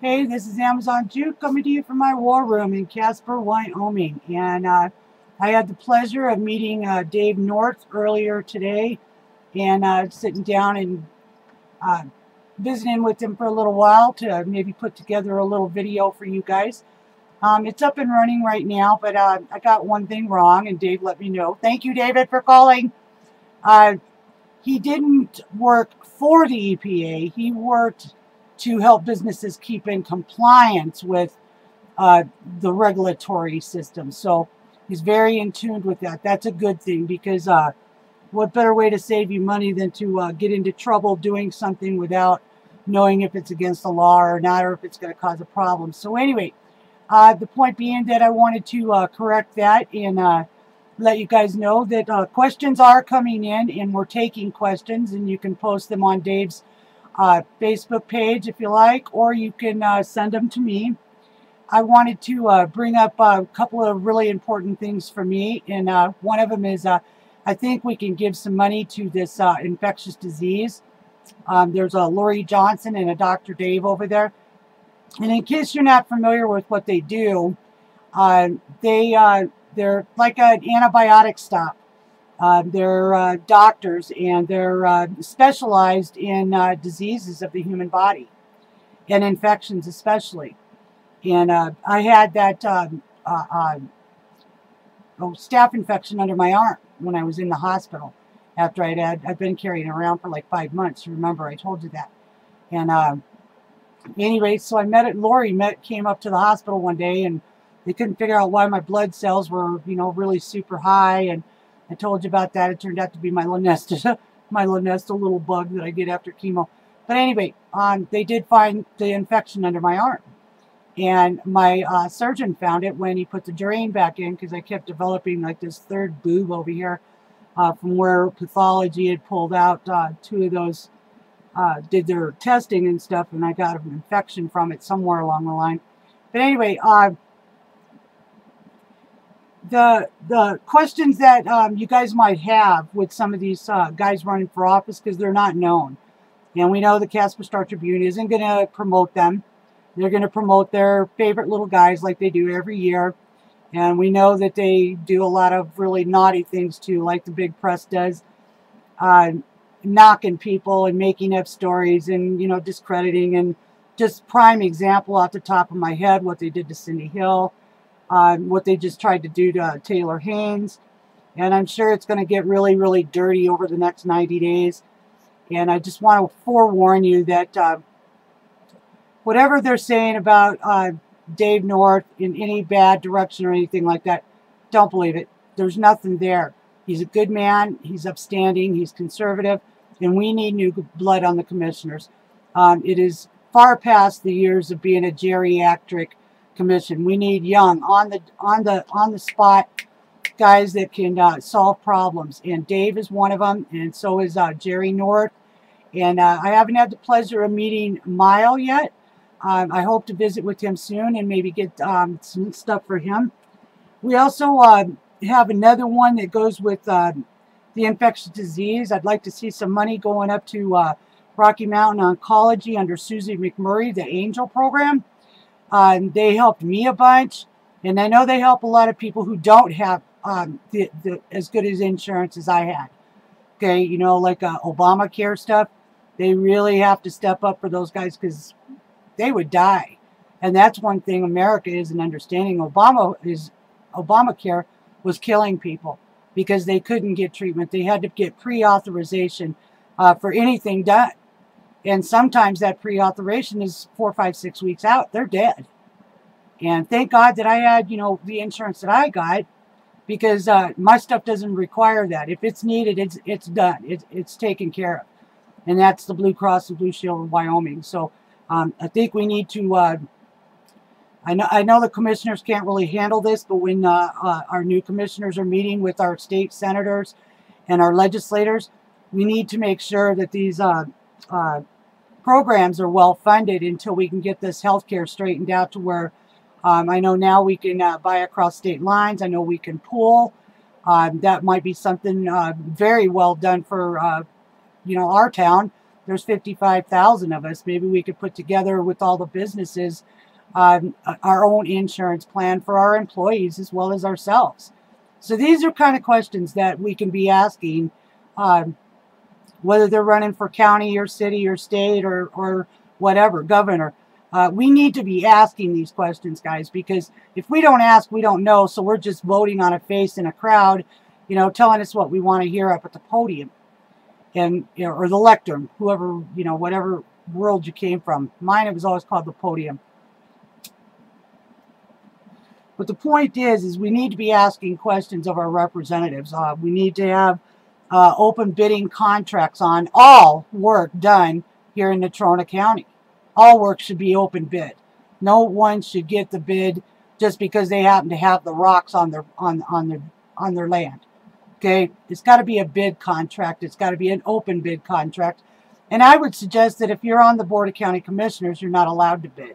Hey, this is Amazon Juke coming to you from my war room in Casper, Wyoming. And I had the pleasure of meeting Dave North earlier today and sitting down and uh, visiting with him for a little while to maybe put together a little video for you guys. It's up and running right now, but I got one thing wrong, and Dave let me know. Thank you, David, for calling. Uh, he didn't work for the EPA. He worked to help businesses keep in compliance with uh, the regulatory system. So he's very in tune with that. That's a good thing because what better way to save you money than to get into trouble doing something without knowing if it's against the law or not, or if it's going to cause a problem. So anyway, the point being that I wanted to correct that and let you guys know that questions are coming in and we're taking questions, and you can post them on Dave's Facebook page if you like, or you can send them to me. I wanted to bring up a couple of really important things for me, and one of them is I think we can give some money to this infectious disease. There's a Lori Johnson and a Dr. Dave over there. And in case you're not familiar with what they do, uh, they're like an antibiotic stop. They're doctors, and they're specialized in diseases of the human body and infections especially. And I had that staph infection under my arm when I was in the hospital after I'd been carrying it around for like 5 months. Remember, I told you that. And anyway, so Lori came up to the hospital one day, and they couldn't figure out why my blood cells were, really super high. And I told you about that. It turned out to be my Lunesta, my Lunesta little bug that I get after chemo. But anyway, they did find the infection under my arm. And my surgeon found it when he put the drain back in, because I kept developing like this third boob over here from where pathology had pulled out two of those, did their testing and stuff, and I got an infection from it somewhere along the line. But anyway, the questions that you guys might have with some of these guys running for office, because they're not known. And we know the Casper Star Tribune isn't going to promote them. They're going to promote their favorite little guys like they do every year. And we know that they do a lot of really naughty things too, like the big press does, knocking people and making up stories and, discrediting. And just prime example off the top of my head, what they did to Cindy Hill, what they just tried to do to Taylor Haynes. And I'm sure it's going to get really, really dirty over the next 90 days. And I just want to forewarn you that whatever they're saying about Dave North in any bad direction or anything like that, don't believe it. There's nothing there. He's a good man. He's upstanding. He's conservative. And we need new blood on the commissioners. It is far past the years of being a geriatric commission. We need young, on the spot guys that can solve problems. And Dave is one of them, and so is Jerry North. And I haven't had the pleasure of meeting Mile yet. I hope to visit with him soon and maybe get some stuff for him. We also have another one that goes with the infectious disease. I'd like to see some money going up to Rocky Mountain Oncology under Susie McMurray, the Angel program. They helped me a bunch, and I know they help a lot of people who don't have as good as insurance as I had. Okay, like Obamacare stuff. They really have to step up for those guys, because they would die. And that's one thing America isn't understanding. Obamacare was killing people because they couldn't get treatment. They had to get pre-authorization for anything done. And sometimes that pre-authorization is 4, 5, 6 weeks out. They're dead. And thank God that I had, the insurance that I got, because my stuff doesn't require that. If it's needed, it's done. It's taken care of. And that's the Blue Cross and Blue Shield of Wyoming. So I think we need to, I know the commissioners can't really handle this, but when our new commissioners are meeting with our state senators and our legislators, we need to make sure that these programs are well funded until we can get this healthcare straightened out to where I know now we can buy across state lines. I know we can pool. That might be something very well done for, our town. there's 55,000 of us. Maybe we could put together with all the businesses our own insurance plan for our employees as well as ourselves. So these are kind of questions that we can be asking, whether they're running for county or city or state or whatever, governor. We need to be asking these questions, guys, because if we don't ask, we don't know. So we're just voting on a face in a crowd, you know, telling us what we want to hear up at the podium, and you know, or the lectern, whoever, you know, whatever world you came from. Mine, it was always called the podium. But the point is we need to be asking questions of our representatives. We need to have open bidding contracts on all work done here in Natrona County. All work should be open bid. No one should get the bid just because they happen to have the rocks on their land. Okay, it's got to be a bid contract. It's got to be an open bid contract. And I would suggest that if you're on the Board of County Commissioners, you're not allowed to bid,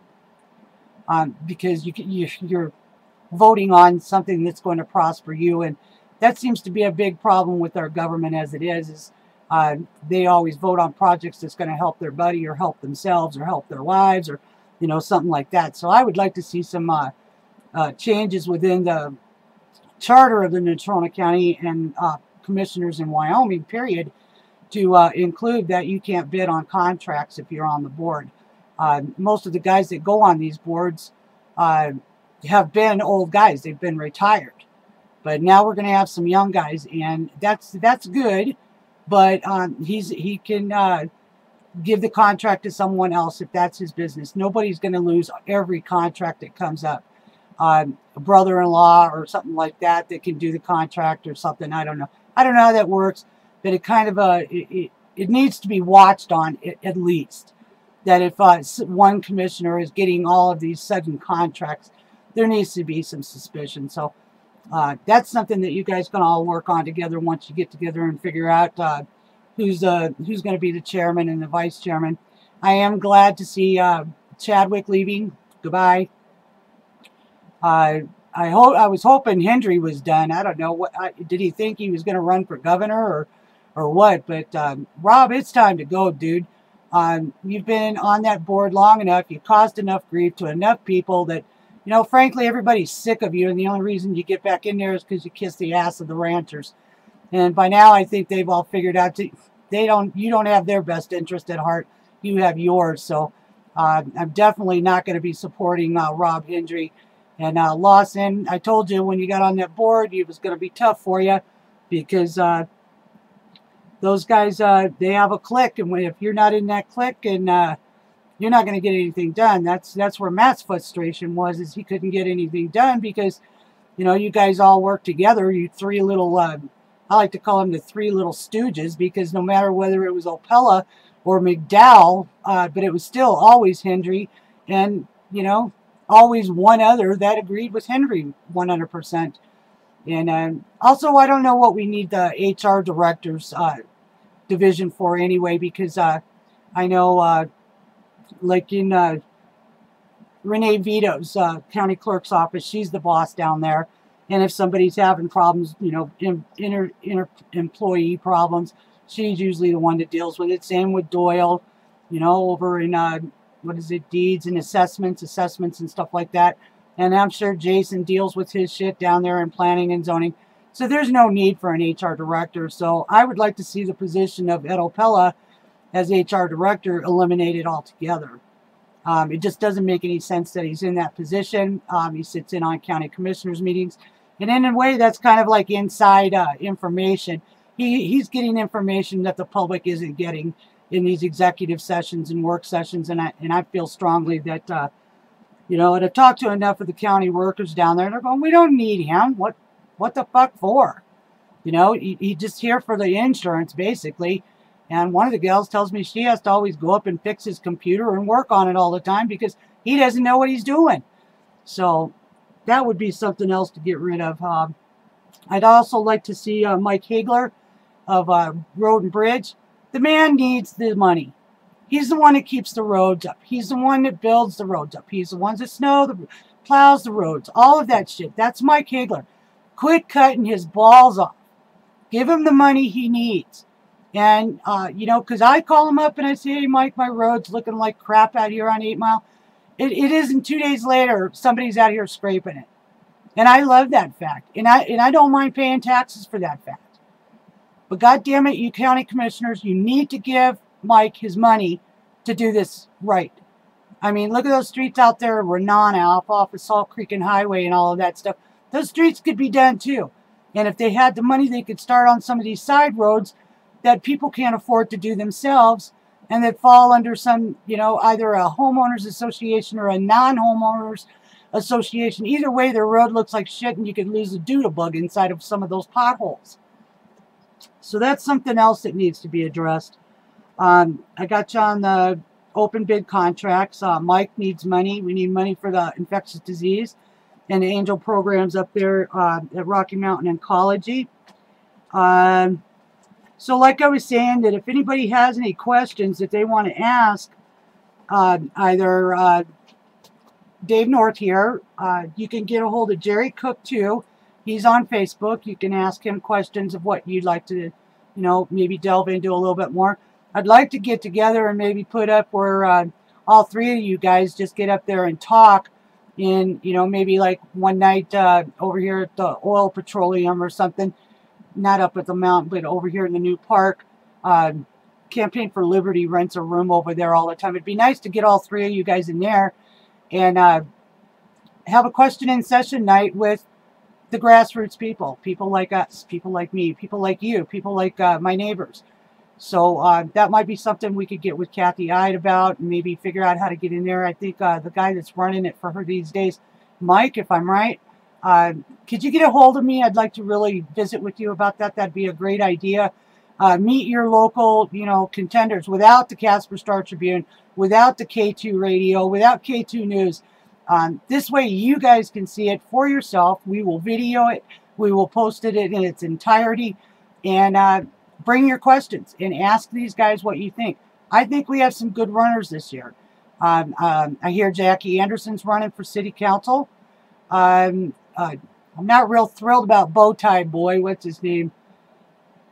because you're voting on something that's going to prosper you. And that seems to be a big problem with our government as it is they always vote on projects that's going to help their buddy or help themselves or help their wives or, you know, something like that. So I would like to see some changes within the charter of the Natrona County and commissioners in Wyoming, period, to include that you can't bid on contracts if you're on the board. Most of the guys that go on these boards have been old guys. They've been retired. But now we're going to have some young guys, and that's good. But he can give the contract to someone else if that's his business. Nobody's going to lose every contract that comes up. A brother-in-law or something like that can do the contract or something. I don't know. I don't know how that works, but it kind of it needs to be watched on at least. That if one commissioner is getting all of these sudden contracts, there needs to be some suspicion. So that's something that you guys can all work on together once you get together and figure out who's going to be the chairman and the vice chairman. I am glad to see Chadwick leaving. Goodbye. I was hoping Hendry was done. I don't know what did he think he was going to run for governor or what? But Rob, it's time to go, dude. You've been on that board long enough. You caused enough grief to enough people that, you know, frankly, everybody's sick of you, and the only reason you get back in there is because you kiss the ass of the ranchers. And by now, I think they've all figured out you don't have their best interest at heart. You have yours. So I'm definitely not going to be supporting Rob Hendry. And Lawson, I told you when you got on that board, it was going to be tough for you because those guys, they have a clique, and if you're not in that clique, and you're not going to get anything done. That's where Matt's frustration was, is he couldn't get anything done because, you know, you guys all work together. You three little, I like to call them the three little stooges, because no matter whether it was Opella or McDowell, but it was still always Hendry, and, you know, always one other that agreed with Hendry 100%. And also, I don't know what we need the HR directors division for anyway, because I know like in Renee Vito's county clerk's office, she's the boss down there. And if somebody's having problems, you know, employee problems, she's usually the one that deals with it. Same with Doyle, you know, over in, what is it, deeds and assessments and stuff like that. And I'm sure Jason deals with his shit down there in planning and zoning. So there's no need for an HR director. So I would like to see the position of Ed Opella as HR director eliminated altogether. It just doesn't make any sense that he's in that position. He sits in on county commissioners meetings. And in a way, that's kind of like inside information. He's getting information that the public isn't getting in these executive sessions and work sessions. And I feel strongly that, you know, and I've talked to enough of the county workers down there, and they're going, we don't need him. What the fuck for? You know, he's just here for the insurance, basically. And one of the gals tells me she has to always go up and fix his computer and work on it all the time because he doesn't know what he's doing. So that would be something else to get rid of. I'd also like to see Mike Hagler of Road and Bridge. The man needs the money. He's the one that keeps the roads up. He's the one that builds the roads up. He's the one that plows the roads. All of that shit. That's Mike Hagler. Quit cutting his balls off. Give him the money he needs. And, you know, because I call them up and I say, hey, Mike, my road's looking like crap out here on 8 Mile. It isn't 2 days later, somebody's out here scraping it. And I love that fact. And I don't mind paying taxes for that fact. But God damn it, you county commissioners, you need to give Mike his money to do this right. I mean, look at those streets out there, Renana, off of Salt Creek and Highway and all of that stuff. Those streets could be done too. And if they had the money, they could start on some of these side roads that people can't afford to do themselves and that fall under some, you know, either a homeowners association or a non-homeowners association. Either way, their road looks like shit and you could lose a doodle-bug inside of some of those potholes. So that's something else that needs to be addressed. I got you on the open bid contracts. Mike needs money. We need money for the infectious disease and the angel programs up there at Rocky Mountain Oncology. So like I was saying, that if anybody has any questions that they want to ask, either Dave North here, you can get a hold of Jerry Cook too. He's on Facebook. You can ask him questions of what you'd like to, you know, maybe delve into a little bit more. I'd like to get together and maybe put up where all three of you guys just get up there and talk in, you know, maybe like one night over here at the Oil Petroleum or something. Not up at the mountain, but over here in the new park. Campaign for Liberty rents a room over there all the time. It'd be nice to get all three of you guys in there and have a question in session night with the grassroots people. People like us, people like me, people like you, people like my neighbors. So that might be something we could get with Kathy Ide about and maybe figure out how to get in there. I think the guy that's running it for her these days, Mike, if I'm right, could you get a hold of me? I'd like to really visit with you about that. That'd be a great idea. Meet your local, you know, contenders without the Casper Star Tribune, without the K2 radio, without K2 News. This way you guys can see it for yourself. We will video it. We will post it in its entirety. And bring your questions and ask these guys what you think. I think we have some good runners this year. I hear Jackie Anderson's running for city council. I'm not real thrilled about Bowtie Boy. What's his name?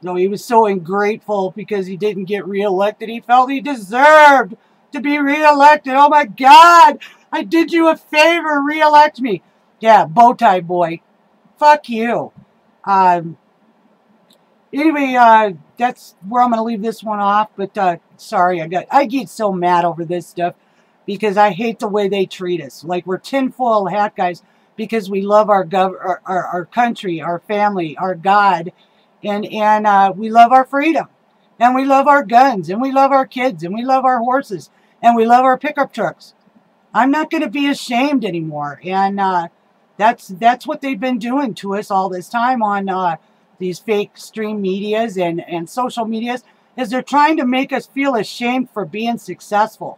No, he was so ungrateful because he didn't get reelected. He felt he deserved to be reelected. Oh my God! I did you a favor. Reelect me. Yeah, Bowtie Boy. Fuck you. Anyway, that's where I'm going to leave this one off. But sorry, I get so mad over this stuff because I hate the way they treat us. Like we're tinfoil hat guys because we love our country, our family, our God, and we love our freedom, and we love our guns, and we love our kids, and we love our horses, and we love our pickup trucks. I'm not going to be ashamed anymore, and that's what they've been doing to us all this time on these fake stream medias and social medias, is they're trying to make us feel ashamed for being successful.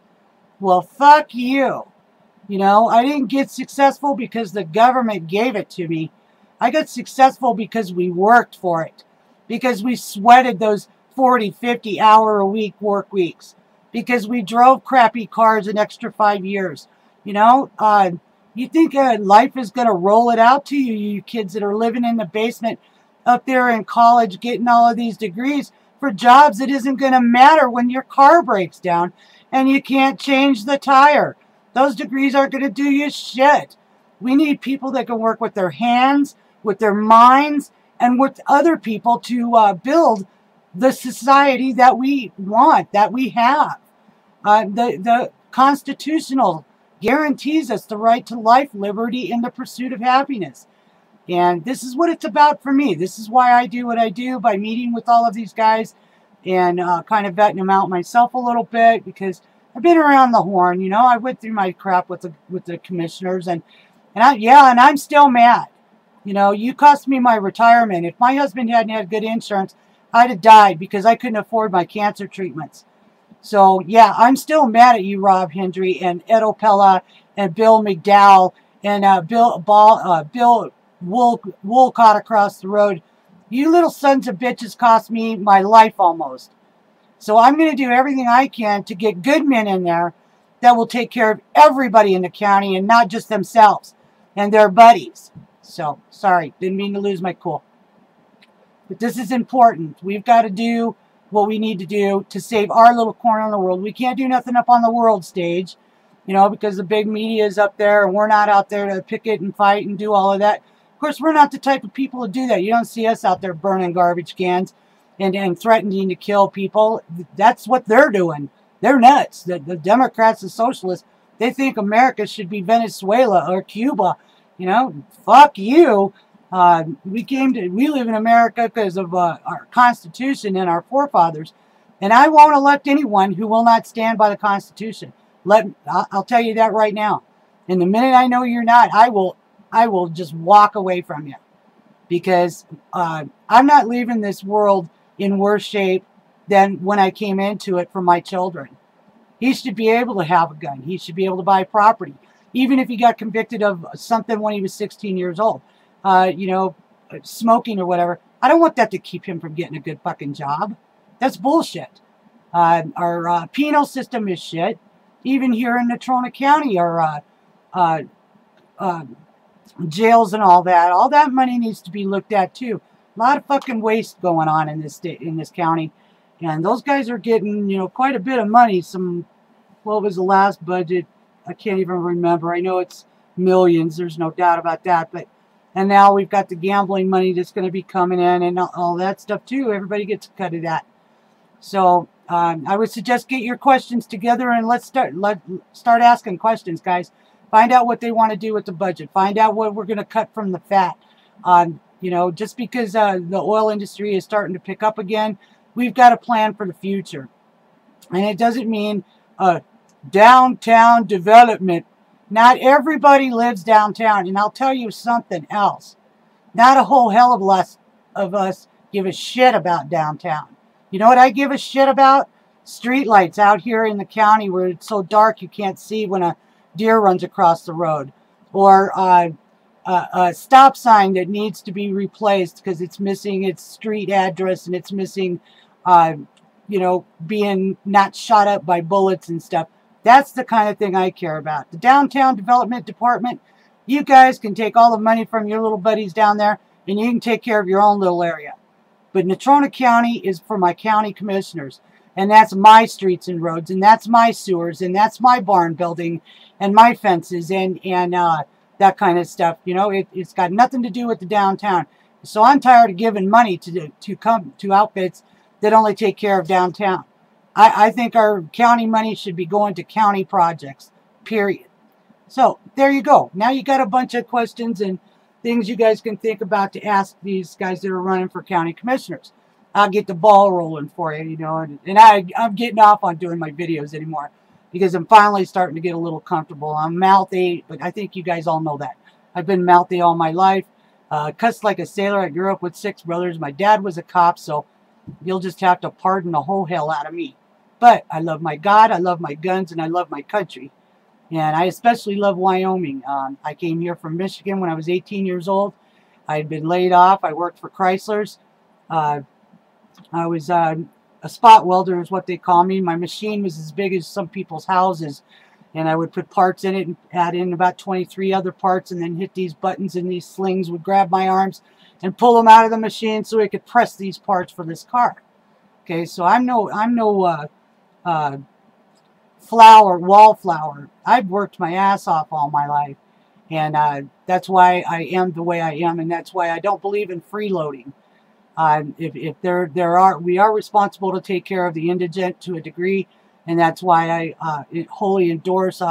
Well, fuck you. You know, I didn't get successful because the government gave it to me. I got successful because we worked for it. Because we sweated those 40, 50 hour a week work weeks. Because we drove crappy cars an extra 5 years. You know, you think life is going to roll it out to you, you kids that are living in the basement up there in college getting all of these degrees for jobs that isn't going to matter when your car breaks down and you can't change the tire. Those degrees aren't going to do you shit. We need people that can work with their hands, with their minds, and with other people to build the society that we want, that we have. The constitutional guarantees us the right to life, liberty, and the pursuit of happiness. And this is what it's about for me. This is why I do what I do, by meeting with all of these guys and kind of vetting them out myself a little bit, because I've been around the horn. You know, I went through my crap with the commissioners, and I'm still mad. You know, you cost me my retirement. If my husband hadn't had good insurance, I'd have died because I couldn't afford my cancer treatments. So yeah, I'm still mad at you, Rob Hendry and Ed Opella and Bill McDowell and Bill Woolcott across the road. You little sons of bitches cost me my life almost. So I'm going to do everything I can to get good men in there that will take care of everybody in the county and not just themselves and their buddies. So, sorry, didn't mean to lose my cool. But this is important. We've got to do what we need to do to save our little corner in the world. We can't do nothing up on the world stage, you know, because the big media is up there and we're not out there to picket and fight and do all of that. Of course, we're not the type of people to do that. You don't see us out there burning garbage cans and threatening to kill people. That's what they're doing. They're nuts. The Democrats, the socialists, they think America should be Venezuela or Cuba. You know, fuck you. We live in America because of our Constitution and our forefathers. And I won't elect anyone who will not stand by the Constitution. I'll tell you that right now. And the minute I know you're not, I will just walk away from you. Because I'm not leaving this world in worse shape than when I came into it for my children. He should be able to have a gun. He should be able to buy property. Even if he got convicted of something when he was 16 years old. You know, smoking or whatever. I don't want that to keep him from getting a good fucking job. That's bullshit. Our penal system is shit. Even here in Natrona County, our jails and all that money needs to be looked at too. A lot of fucking waste going on in this state, in this county, and those guys are getting, you know, quite a bit of money. What was the last budget? I can't even remember. I know it's millions. There's no doubt about that. And now we've got the gambling money that's going to be coming in and all that stuff too. Everybody gets a cut of that. So I would suggest get your questions together and let's start asking questions, guys. Find out what they want to do with the budget. Find out what we're going to cut from the fat. You know, just because the oil industry is starting to pick up again, we've got a plan for the future. And it doesn't mean downtown development. Not everybody lives downtown. And I'll tell you something else. Not a whole hell of us give a shit about downtown. You know what I give a shit about? Streetlights out here in the county where it's so dark you can't see when a deer runs across the road. Or a stop sign that needs to be replaced because it's missing its street address and it's missing, you know, being not shot up by bullets and stuff. That's the kind of thing I care about. The Downtown Development Department, you guys can take all the money from your little buddies down there and you can take care of your own little area. But Natrona County is for my county commissioners. And that's my streets and roads, and that's my sewers, and that's my barn building, and my fences, and that kind of stuff. You know, it's got nothing to do with the downtown. So I'm tired of giving money to outfits that only take care of downtown. I think our county money should be going to county projects, period. So there you go. Now you got a bunch of questions and things you guys can think about to ask these guys that are running for county commissioners. I'll get the ball rolling for you, you know, and I'm getting off on doing my videos anymore because I'm finally starting to get a little comfortable. I'm mouthy, but I think you guys all know that. I've been mouthy all my life, cussed like a sailor. I grew up with 6 brothers. My dad was a cop, so you'll just have to pardon the whole hell out of me. But I love my God, I love my guns, and I love my country. And I especially love Wyoming. I came here from Michigan when I was 18 years old. I had been laid off. I worked for Chrysler's. I was a spot welder is what they call me. My machine was as big as some people's houses. And I would put parts in it and add in about 23 other parts and then hit these buttons and these slings would grab my arms and pull them out of the machine so I could press these parts for this car. Okay, so I'm no wallflower. I've worked my ass off all my life. And that's why I am the way I am, and that's why I don't believe in freeloading. We are responsible to take care of the indigent to a degree, and that's why I wholly endorse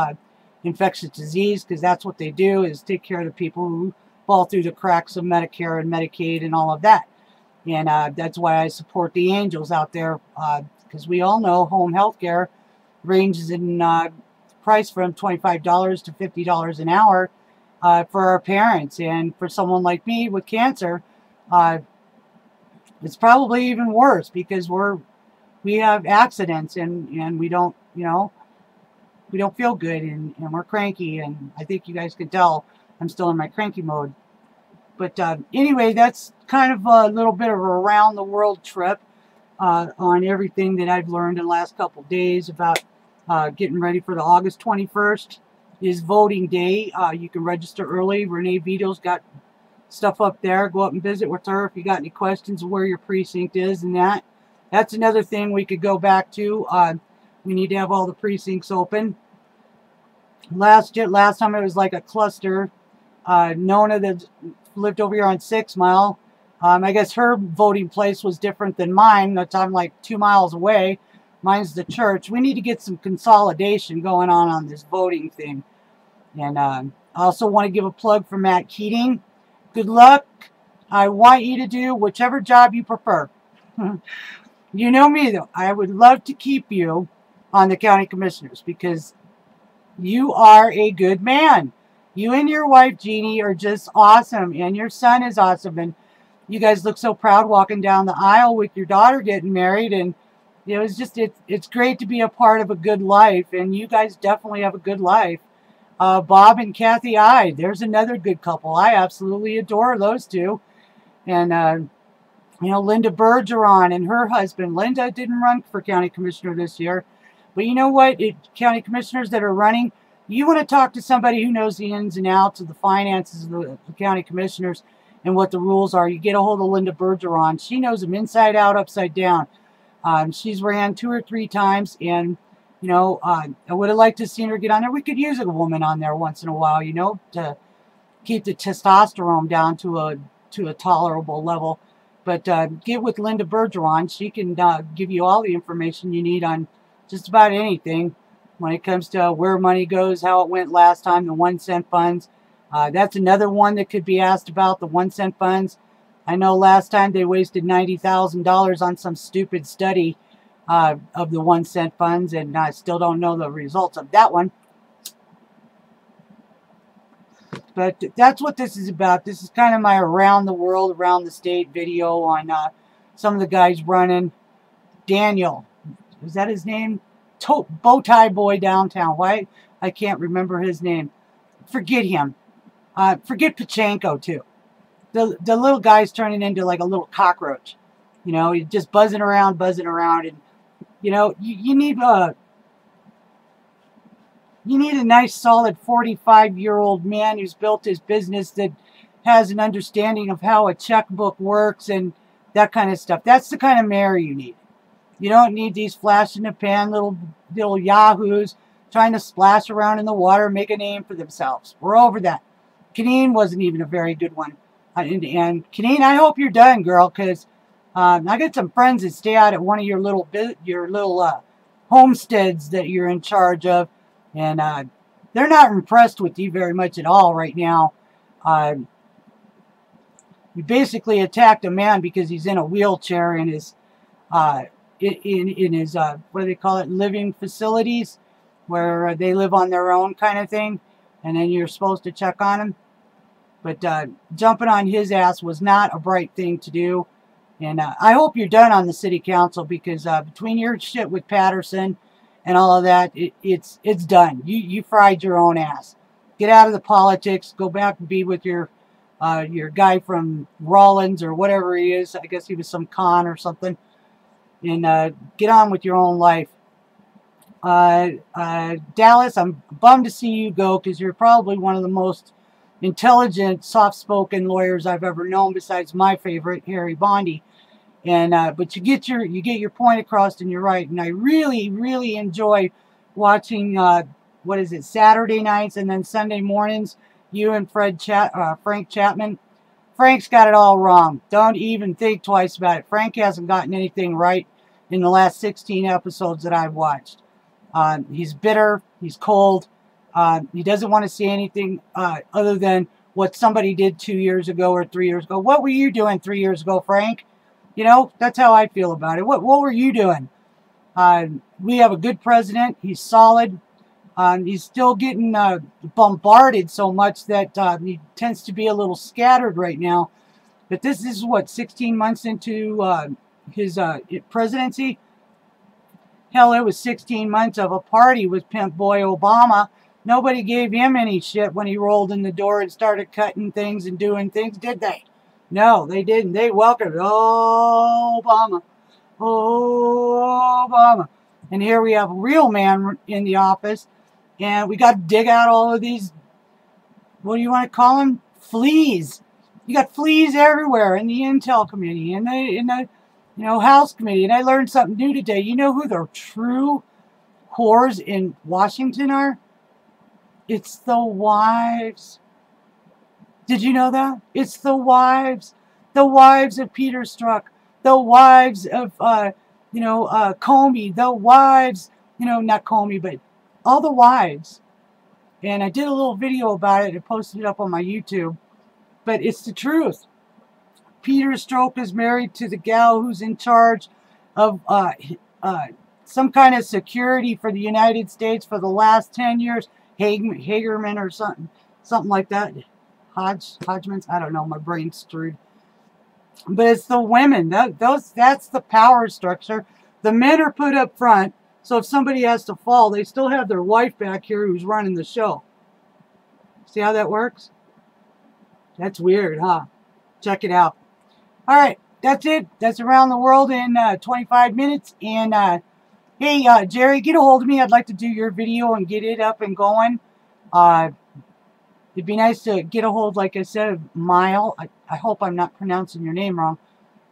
infectious disease, because that's what they do, is take care of the people who fall through the cracks of Medicare and Medicaid and all of that. And that's why I support the angels out there, because we all know home health care ranges in price from $25 to $50 an hour for our parents. And for someone like me with cancer, it's probably even worse because we have accidents and we don't, you know, we don't feel good and we're cranky, and I think you guys can tell I'm still in my cranky mode. But anyway, that's kind of a little bit of a around the world trip on everything that I've learned in the last couple of days about getting ready for the August 21st is voting day. You can register early. Renee Vito's got stuff up there. Go up and visit with her if you got any questions of where your precinct is and that. That's another thing we could go back to. We need to have all the precincts open. Last time it was like a cluster. Nona that lived over here on 6 Mile. I guess her voting place was different than mine. That's I'm like 2 miles away. Mine's the church. We need to get some consolidation going on this voting thing. And I also want to give a plug for Matt Keating. Good luck. I want you to do whichever job you prefer. You know me, though. I would love to keep you on the county commissioners because you are a good man. You and your wife, Jeannie, are just awesome. And your son is awesome. And you guys look so proud walking down the aisle with your daughter getting married. And you know, it's great to be a part of a good life. And you guys definitely have a good life. Bob and Kathy there's another good couple. I absolutely adore those two. And, you know, Linda Bergeron and her husband. Linda didn't run for county commissioner this year. But you know what? County commissioners that are running, you want to talk to somebody who knows the ins and outs of the finances of the county commissioners and what the rules are. You get a hold of Linda Bergeron. She knows them inside out, upside down. She's ran 2 or 3 times. And, you know, I would have liked to have seen her get on there. We could use a woman on there once in a while, you know, to keep the testosterone down to a tolerable level. But get with Linda Bergeron. She can give you all the information you need on just about anything when it comes to where money goes, how it went last time, the 1-cent funds. That's another one that could be asked about, the 1-cent funds. I know last time they wasted $90,000 on some stupid study of the 1-cent funds, and I still don't know the results of that one. But that's what this is about. This is kind of my around the world, around the state video on some of the guys running. Daniel, is that his name? Bow tie boy downtown. Why? I can't remember his name. Forget him. Forget Pachenko too. The little guy's turning into like a little cockroach. You know, he's just buzzing around, and you know, you need a nice, solid 45-year-old man who's built his business that has an understanding of how a checkbook works and that kind of stuff. That's the kind of mayor you need. You don't need these flash in the pan little yahoos trying to splash around in the water, make a name for themselves. We're over that. Canine wasn't even a very good one. And Canine, I hope you're done, girl, because I got some friends that stay out at one of your little homesteads that you're in charge of, and they're not impressed with you very much at all right now. You basically attacked a man because he's in a wheelchair in his in his what do they call it, living facilities, where they live on their own kind of thing, and then you're supposed to check on him. But jumping on his ass was not a bright thing to do. And I hope you're done on the city council, because between your shit with Patterson and all of that, it's done. You fried your own ass. Get out of the politics. Go back and be with your guy from Rollins or whatever he is. I guess he was some con or something. And get on with your own life. Dallas, I'm bummed to see you go, because you're probably one of the most intelligent, soft-spoken lawyers I've ever known, besides my favorite, Harry Bondi. And but you get your point across, and you're right. And I really, really enjoy watching what is it, Saturday nights and then Sunday mornings, you and Frank Chapman. Frank's got it all wrong. Don't even think twice about it. Frank hasn't gotten anything right in the last 16 episodes that I've watched. He's bitter. He's cold. He doesn't want to see anything other than what somebody did 2 years ago or 3 years ago. What were you doing 3 years ago, Frank? You know, that's how I feel about it. What were you doing? We have a good president. He's solid. He's still getting bombarded so much that he tends to be a little scattered right now. But this is what, 16 months into his presidency? Hell, it was 16 months of a party with Pimp Boy Obama. Nobody gave him any shit when he rolled in the door and started cutting things and doing things, did they? No, they didn't. They welcomed, oh, Obama. Oh, Obama. And here we have a real man in the office. And we got to dig out all of these, what do you want to call them? Fleas. You got fleas everywhere in the Intel committee, in You know, House Committee. And I learned something new today. You know who the true whores in Washington are? It's the wives. Did you know that? It's the wives. The wives of Peter Strzok. The wives of, Comey. The wives, not Comey, but all the wives. And I did a little video about it and posted it up on my YouTube. But it's the truth. Peter Strzok is married to the gal who's in charge of some kind of security for the United States for the last 10 years. Hagerman or something like that. Hodgman's, I don't know, my brain's screwed. But it's the women. That's the power structure. The men are put up front, so if somebody has to fall, they still have their wife back here who's running the show. See how that works? That's weird, huh? Check it out. All right, that's it. That's Around the World in 25 minutes. And hey, Jerry, get a hold of me. I'd like to do your video and get it up and going. It'd be nice to get a hold, like I said, of Mile. I hope I'm not pronouncing your name wrong.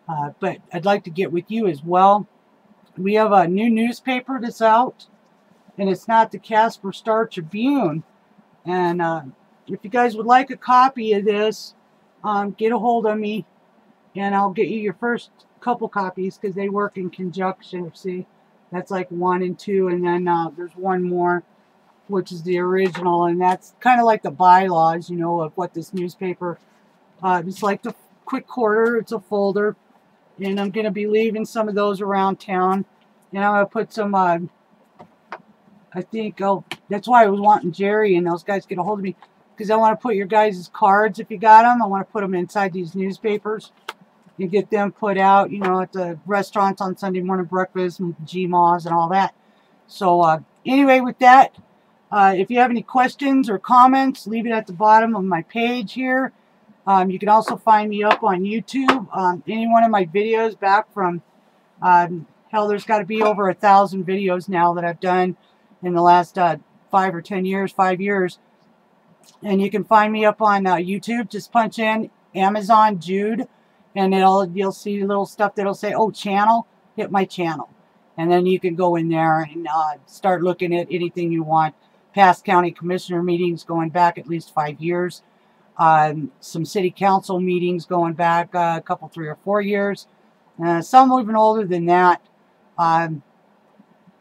But I'd like to get with you as well. We have a new newspaper that's out. And it's not the Casper Star Tribune. And if you guys would like a copy of this, get a hold of me. And I'll get you your first couple copies because they work in conjunction. See, that's like 1 and 2. And then there's one more, which is the original. And that's kind of like the bylaws, of what this newspaper. It's like the quick quarter. It's a folder. And I'm going to be leaving some of those around town. And I'm going to put some, I think, that's why I was wanting Jerry and those guys to get a hold of me. Because I want to put your guys' cards, if you got them. I want to put them inside these newspapers. You get them put out, at the restaurants on Sunday morning breakfast and GMAs and all that. So, anyway, with that, if you have any questions or comments, leave it at the bottom of my page here. You can also find me up on YouTube. Any one of my videos back from, hell, there's got to be over 1,000 videos now that I've done in the last 5 or 10 years, 5 years. And you can find me up on YouTube. Just punch in Amazon Jude. And you'll see little stuff that'll say, oh, channel, hit my channel. And then you can go in there and start looking at anything you want. Past county commissioner meetings going back at least 5 years. Some city council meetings going back a couple, 3 or 4 years. Some even older than that.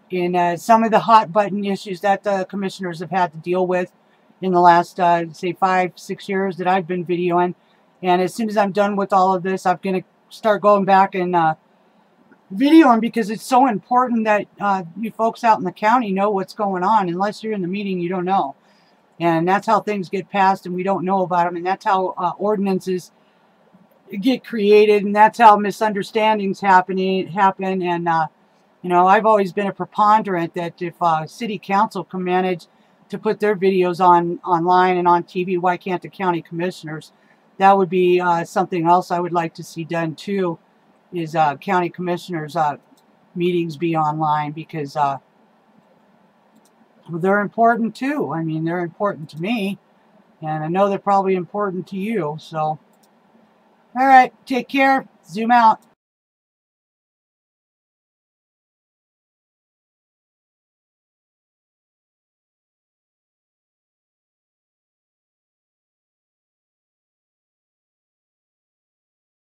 In some of the hot button issues that the commissioners have had to deal with in the last, say, 5, 6 years that I've been videoing. And as soon as I'm done with all of this, I'm going to start going back and videoing because it's so important that you folks out in the county know what's going on. Unless you're in the meeting, you don't know. And that's how things get passed and we don't know about them. And that's how ordinances get created. And that's how misunderstandings happen. And, I've always been a preponderant that if city council can manage to put their videos online and on TV, why can't the county commissioners? That would be something else I would like to see done too, is county commissioners' meetings be online because they're important too. I mean, they're important to me, and I know they're probably important to you. So, all right, take care. Zoom out.